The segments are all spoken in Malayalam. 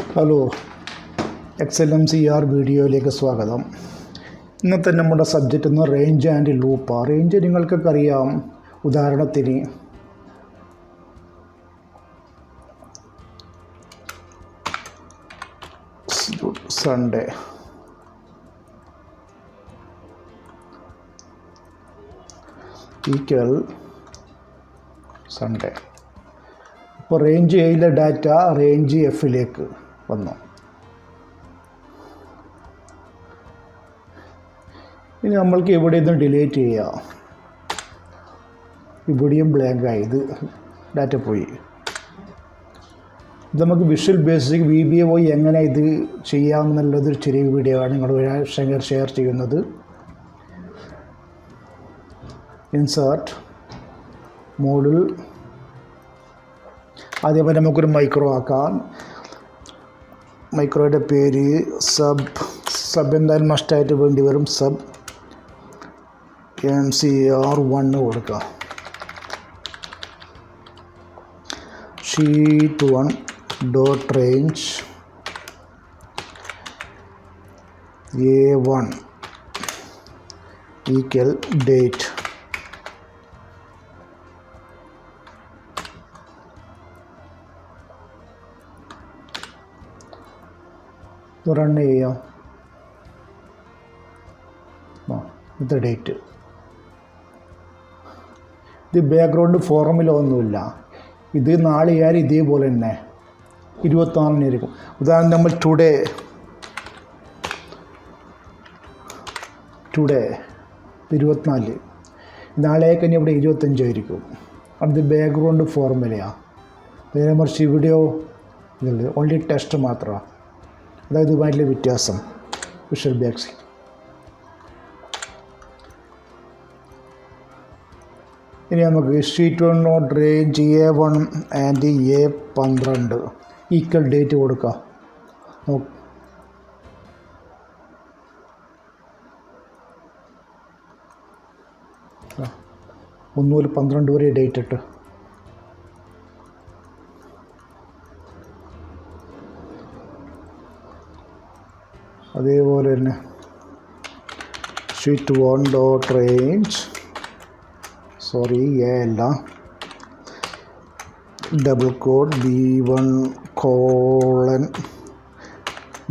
ഹലോ, ExcelMcr വീഡിയോയിലേക്ക് സ്വാഗതം. ഇന്നത്തെ നമ്മുടെ സബ്ജക്റ്റ് എന്ന് റേഞ്ച് ആൻഡ് ലൂപ്പാണ്. റേഞ്ച് നിങ്ങൾക്കൊക്കെ അറിയാം. ഉദാഹരണത്തിന് സൺഡേ ഈക്വൽ സൺഡേ. ഇപ്പോൾ റേഞ്ച് എയിലെ ഡാറ്റ റേഞ്ച് എഫിലേക്ക് വന്നു. ഇനി നമ്മൾക്ക് ഇവിടെ നിന്ന് ഡിലീറ്റ് ചെയ്യാം. ഇവിടെയും ബ്ലാങ്കായി, ഇത് ഡാറ്റ പോയി. ഇത് നമുക്ക് വിഷ്വൽ ബേസിക് VBA പോയി എങ്ങനെ ഇത് ചെയ്യാമെന്നുള്ളതൊരു ചെറിയ വീഡിയോ ആണ് നിങ്ങൾ ഷെയർ ചെയ്യുന്നത്. ഇൻസേർട്ട് മോഡിൽ അതേപോലെ നമുക്കൊരു മൈക്രോ ആക്കാം. മൈക്രോയുടെ പേര് സബ് എന്തായാലും മസ്റ്റായിട്ട് വേണ്ടി വരും. സബ് MCR1 കൊടുക്കാം. Sheet 1 dot range A1 equal date. Run ചെയ്യാം. ഇത് ഡേറ്റ്. ഇത് ബാക്ക്ഗ്രൗണ്ട് ഫോർമുലൊന്നുമില്ല. ഇത് നാളെ ആയാലും ഇതേപോലെ തന്നെ 26 ആയിരിക്കും. ഉദാഹരണം നമ്മൾ ടുഡേ 24, നാളെയൊക്കെ ഇനി ഇവിടെ 25 ആയിരിക്കും. അത് ബാക്ക്ഗ്രൗണ്ട് ഫോർമുലയാണ്. നേരെ മറിച്ച് ഇവിടെയോ ഇതുണ്ട്, ഓൺലി ടെസ്റ്റ് മാത്രമാണ്. അതായത് ഇതുമായിട്ടുള്ള വ്യത്യാസം വിഷ്വൽ ബേസിക്. ഇനി നമുക്ക് sheet 1 dot range A1 and A12 equal date കൊടുക്കാം. 1-12 വരെ ഡേറ്റ് ഇട്ട് അതേപോലെ തന്നെ ഷീറ്റ് 1 ഡോട്ട് റേഞ്ച് A അല്ല, double quote B1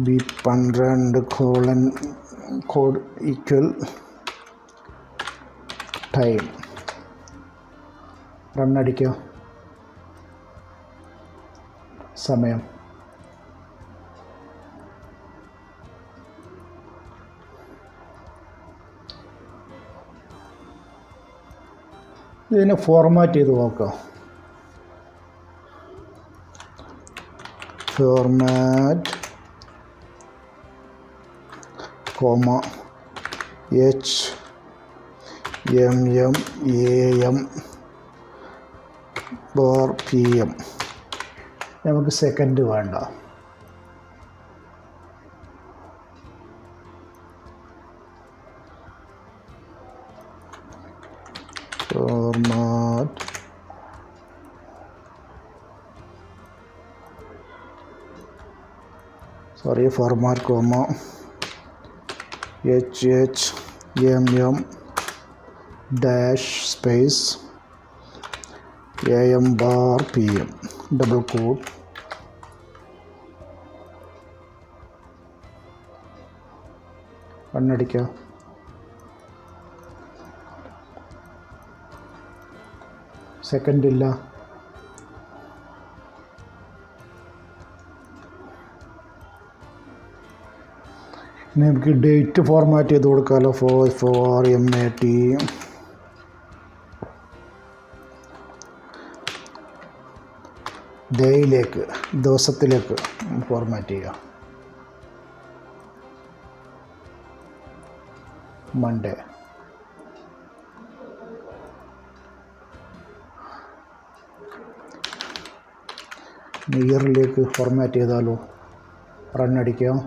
B12 quote equal time. റണ്ണടിക്കുക. സമയം ഇതിനെ ഫോർമാറ്റ് ചെയ്ത് നോക്കാം. Format HMM AM/PM. നമുക്ക് സെക്കൻഡ് വേണ്ട. Format HHMM space AM/PM double quote. കണ്ണടിക്കുക. സെക്കൻഡ് ഇല്ല. നമുക്ക് ഡേറ്റ് ഫോർമാറ്റ് ചെയ്ത് കൊടുക്കാമല്ലോ. MAT ഡേയിലേക്ക്, ദിവസത്തിലേക്ക് ഫോർമാറ്റ് ചെയ്യുക. മൺഡേ. ഇയറിലേക്ക് ഫോർമാറ്റ് ചെയ്താലോ. റണ്ണടിക്കാം.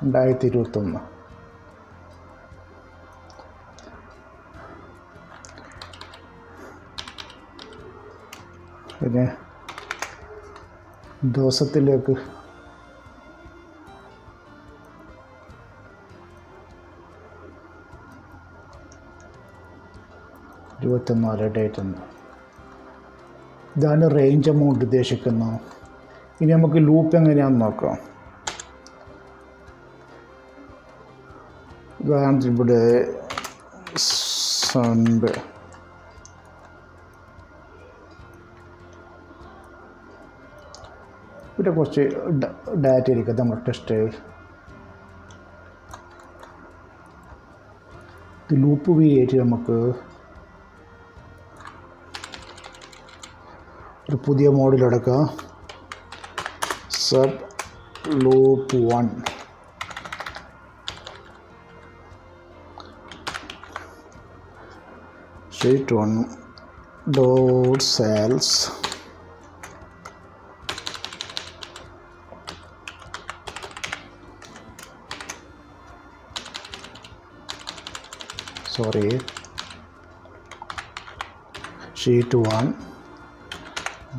2021. പിന്നെ ദിവസത്തിലേക്ക് ഡേറ്റ് ഉണ്ട്. ഇതാണ് റേഞ്ച് എമൗണ്ട് ഉദ്ദേശിക്കുന്നത്. ഇനി നമുക്ക് ലൂപ്പ് എങ്ങനെയാണെന്ന് നോക്കാം. ഉദാഹരണത്തിന് ഇവിടെ സൺഡേ ഇവിടെ കുറച്ച് ഡാറ്റ ഇരിക്കും. നമ്മൾ ടെസ്റ്റ് ലൂപ്പ് ഉപയോഗിച്ച് നമുക്ക് ഒരു പുതിയ മോഡൽ എടുക്കുക. Sub loop 1 sheet 1 dot cells sheet 1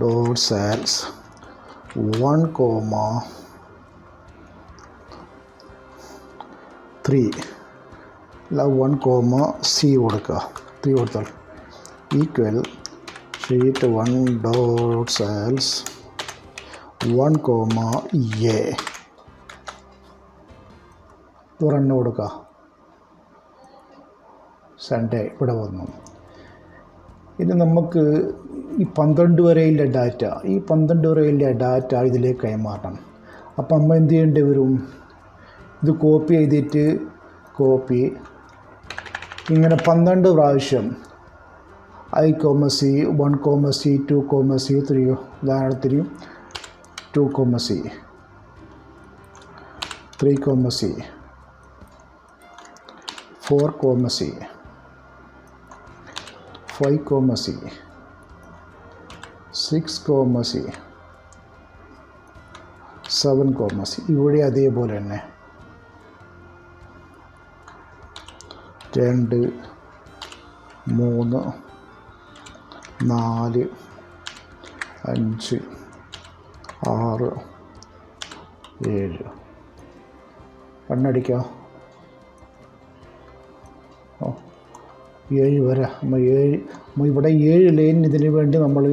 dot cells 1, 3 1, C കൊടുക്കുക. 3 കൊടുത്താൽ equal sheet 1 dot cells 1, A run കൊടുക്കുക. സൺഡേ ഇവിടെ വന്നു. ഇനി നമുക്ക് ഈ 12 വരെയുള്ള ഡാറ്റ ഇതിലേക്ക് കൈമാറണം. അപ്പം നമ്മൾ എന്ത് ചെയ്യേണ്ടി വരും? ഇത് കോപ്പി ചെയ്തിട്ട് ഇങ്ങനെ 12 പ്രാവശ്യം I, C 1, C 2, C 3 ഉദാഹരണത്തിന് 2, C 3, C 4, C 5, C 6, C 7, C ഇവിടെ അതേപോലെ തന്നെ 2, 3, 4, 5, 6, 7 കണ്ണടിക്കാം. 7 വരെ ഇവിടെ 7 ലൈൻ ഇതിന് വേണ്ടി നമ്മൾ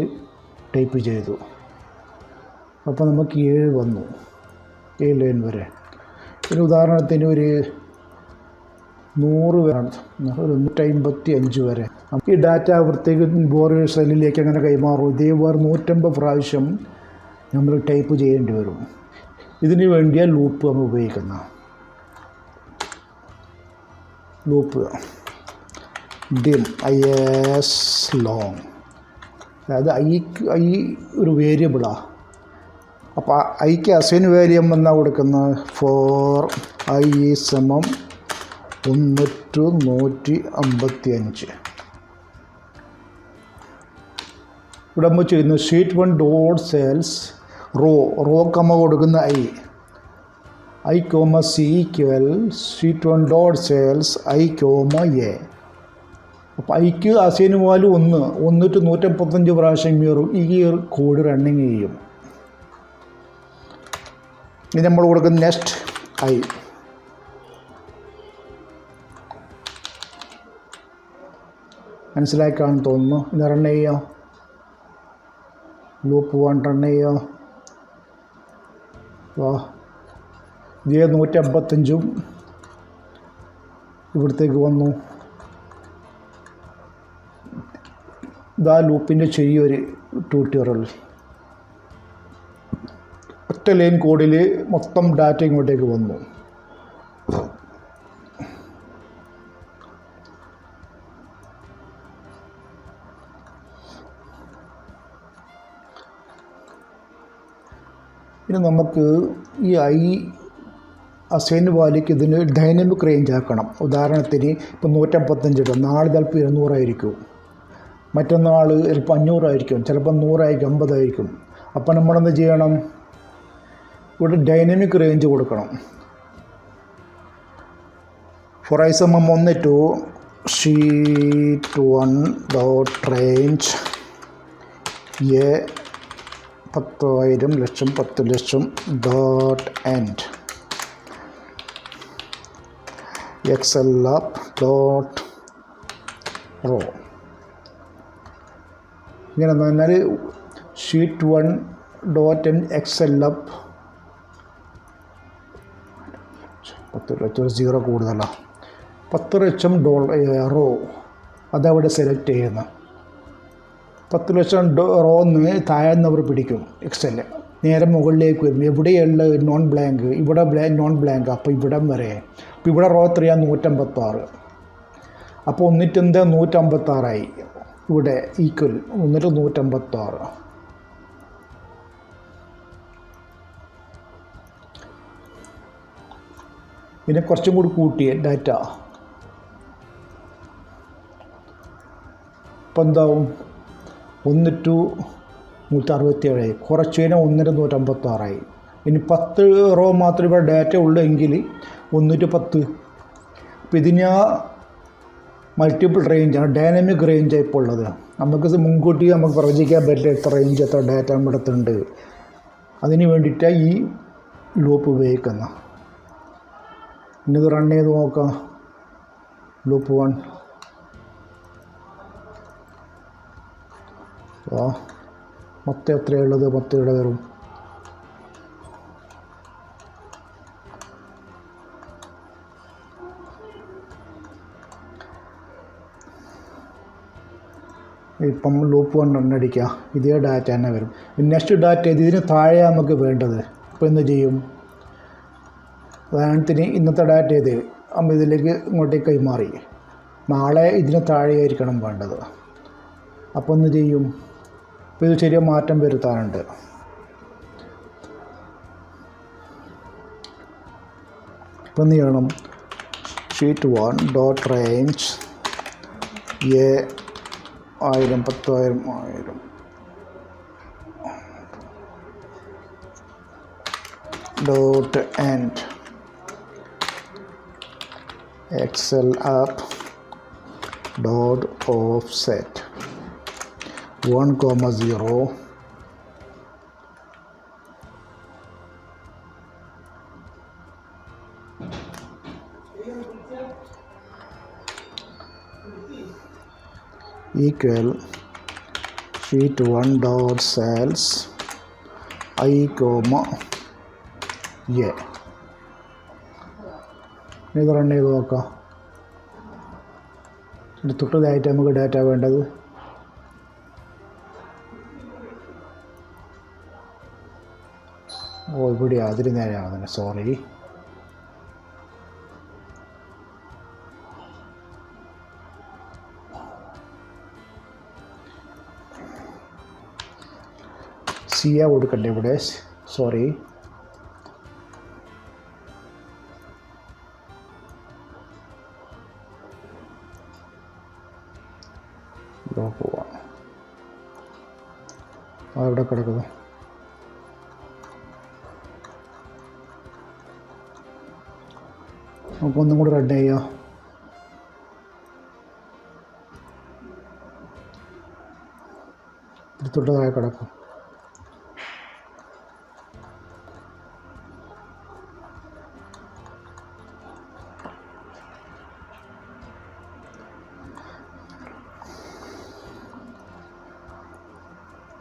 ടൈപ്പ് ചെയ്തു. അപ്പോൾ നമുക്ക് 7 വന്നു. 7 ലൈൻ വരെ. ഒരു ഉദാഹരണത്തിന് ഒരു 100 വേണം, ഒരു 155 വരെ. ഈ ഡാറ്റ പ്രത്യേക വേറെ സെല്ലിലേക്ക് അങ്ങനെ കൈമാറും. ഇതേപോലെ 150 പ്രാവശ്യം നമ്മൾ ടൈപ്പ് ചെയ്യേണ്ടി വരും. ഇതിന് വേണ്ടിയാണ് ലൂപ്പ് നമ്മൾ ഉപയോഗിക്കുന്നത്. ലൂപ്പ് dim is long, അതായത് ഐ ഒരു വേരിയബിളാണ്. അപ്പോൾ ഐക്ക് അസൈൻ വാല്യം എന്നാണ് കൊടുക്കുന്നത്. For I = 155. ഇവിടെ നമ്മൾ ചെയ്യുന്നത് ഷീറ്റ് 1 ഡോട്ട് സെൽസ് റോ കൊടുക്കുന്ന I, C equal sheet 1 dot cells I, A. അപ്പോൾ ഐക്ക് അസൈൻ വാല്യൂ 1 155 പ്രാവശ്യം ഈ കോഡ് റണ്ണിങ് ചെയ്യും. ഇനി നമ്മൾ കൊടുക്കുന്ന നെക്സ്റ്റ് I മനസ്സിലാക്കാണെന്ന് തോന്നുന്നു. ഇത് റൺ ചെയ്യാം. ലൂപ്പ് 1 റൺ ചെയ്യാം. ഇതേ 155 ഇവിടത്തേക്ക് വന്നു. ഇതാ ലൂപ്പിൻ്റെ ചെറിയൊരു ട്യൂട്ടോറിയൽ. ഒറ്റ ലൈൻ കോഡിൽ മൊത്തം ഡാറ്റ ഇങ്ങോട്ടേക്ക് വന്നു. ഇനി നമുക്ക് ഈ അസൈൻ വാല്യൂക്ക് ഇതിന് ഡൈനാമിക് റേഞ്ച് ആക്കണം. ഉദാഹരണത്തിന് ഇപ്പം 155 ഇടും, നാളെ ചിലപ്പോൾ 200 ആയിരിക്കും, മറ്റന്നാൾ ചിലപ്പോൾ 500 ആയിരിക്കും, ചിലപ്പോൾ 100 ആയിരിക്കും, 50 ആയിരിക്കും. അപ്പം നമ്മളെന്ത് ചെയ്യണം? ഇവിടെ ഡൈനാമിക് റേഞ്ച് കൊടുക്കണം. For I sum 1 to sheet 1 dot range A 10,000 lakh 10 lakh dot end ExcelMcr dot row. ഇങ്ങനെ പറഞ്ഞാൽ ഷീറ്റ് 1 ഡോട്ട് എൻ ExcelMcr 10 ലക്ഷം സീറോ കൂടുതലാണ്. 10 ലക്ഷം റോ അതവിടെ സെലക്ട് ചെയ്യുന്ന 10 ലക്ഷം റോന്ന് താഴ്ന്നവർ പിടിക്കും. എക്സൽ നേരെ മുകളിലേക്ക് വരും. എവിടെയുള്ള നോൺ ബ്ലാങ്ക് ഇവിടെ നോൺ ബ്ലാങ്ക്. അപ്പോൾ ഇവിടം വരെ. അപ്പോൾ ഇവിടെ റോ 156. അപ്പോൾ 156ആയി. ഇവിടെ ഈക്വൽ 156. പിന്നെ കുറച്ചും കൂടി കൂട്ടിയ ഡാറ്റ ഇപ്പം എന്താവും 1 to 167. കുറച്ച് കഴിഞ്ഞാൽ 156ആയി. ഇനി 10 റോ മാത്രമേ ഇവിടെ ഡാറ്റ ഉള്ളൂ എങ്കിൽ 1 to 10. അപ്പോൾ ഇതിന് മൾട്ടിപ്പിൾ റേഞ്ചാണ്, ഡൈനാമിക് റേഞ്ചാണ് ഇപ്പോൾ ഉള്ളത്. നമുക്ക് മുൻകൂട്ടി നമുക്ക് പ്രവചിക്കാൻ പറ്റില്ല എത്ര റേഞ്ച് എത്ര ഡാറ്റ നമ്മുടെ അടുത്തുണ്ട്. അതിന് വേണ്ടിയിട്ടാണ് ഈ ലൂപ്പ് ഉപയോഗിക്കുന്നത്. ഇന്നത് റൺ ചെയ്ത് നോക്കാം. ലൂപ്പ് 1 മൊത്തം എത്രയുള്ളത്? മൊത്തം ഇവിടെ വരും. ഇപ്പം ലൂപ്പ് 1 റൺ അടിക്കുക. ഇതേ ഡാറ്റ തന്നെ വരും. നെക്സ്റ്റ് ഡാറ്റ ഇതിന് താഴെ നമുക്ക് വേണ്ടത്. ഇപ്പോൾ എന്ത് ചെയ്യും? ഉദാഹരണത്തിന് ഇന്നത്തെ ഡാറ്റ ഇത് ഇതിലേക്ക് ഇങ്ങോട്ടേക്ക് കൈമാറി. നാളെ ഇതിന് താഴെയായിരിക്കണം വേണ്ടത്. അപ്പോൾ എന്ത് ചെയ്യും? അപ്പോൾ ഇത് ചെറിയ മാറ്റം വരുത്താനുണ്ട്. ഇപ്പം എന്ത് ചെയ്യണം? Sheet 1 dot range A 1000 10,000 1000 dot end ExcelMcr dot offset 1,0 equal sheet 1 dot cells I, A. ഇത് റൺ ചെയ്ത് നോക്കാം. ഇത് തൊട്ടതായിട്ട് നമുക്ക് ഡാറ്റ വേണ്ടത്. ഇവിടെയാണ്. അതിന് നേരെയാണ് തന്നെ. സോറി. സിയ കൊടുക്കണ്ടേ ഇവിടെ? സോറി. പോവാം. അവിടെ കിടക്കുന്നു. നമുക്ക് ഒന്നും കൂടി റെഡ് ചെയ്യാം. തൊട്ടതായി കിടക്കും.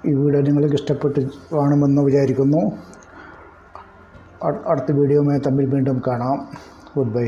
ഈ വീഡിയോ നിങ്ങൾക്ക് ഇഷ്ടപ്പെട്ട് കാണുമെന്ന് വിചാരിക്കുന്നു. അടുത്ത വീഡിയോയുമായി തമ്മിൽ വീണ്ടും കാണാം. Good bye.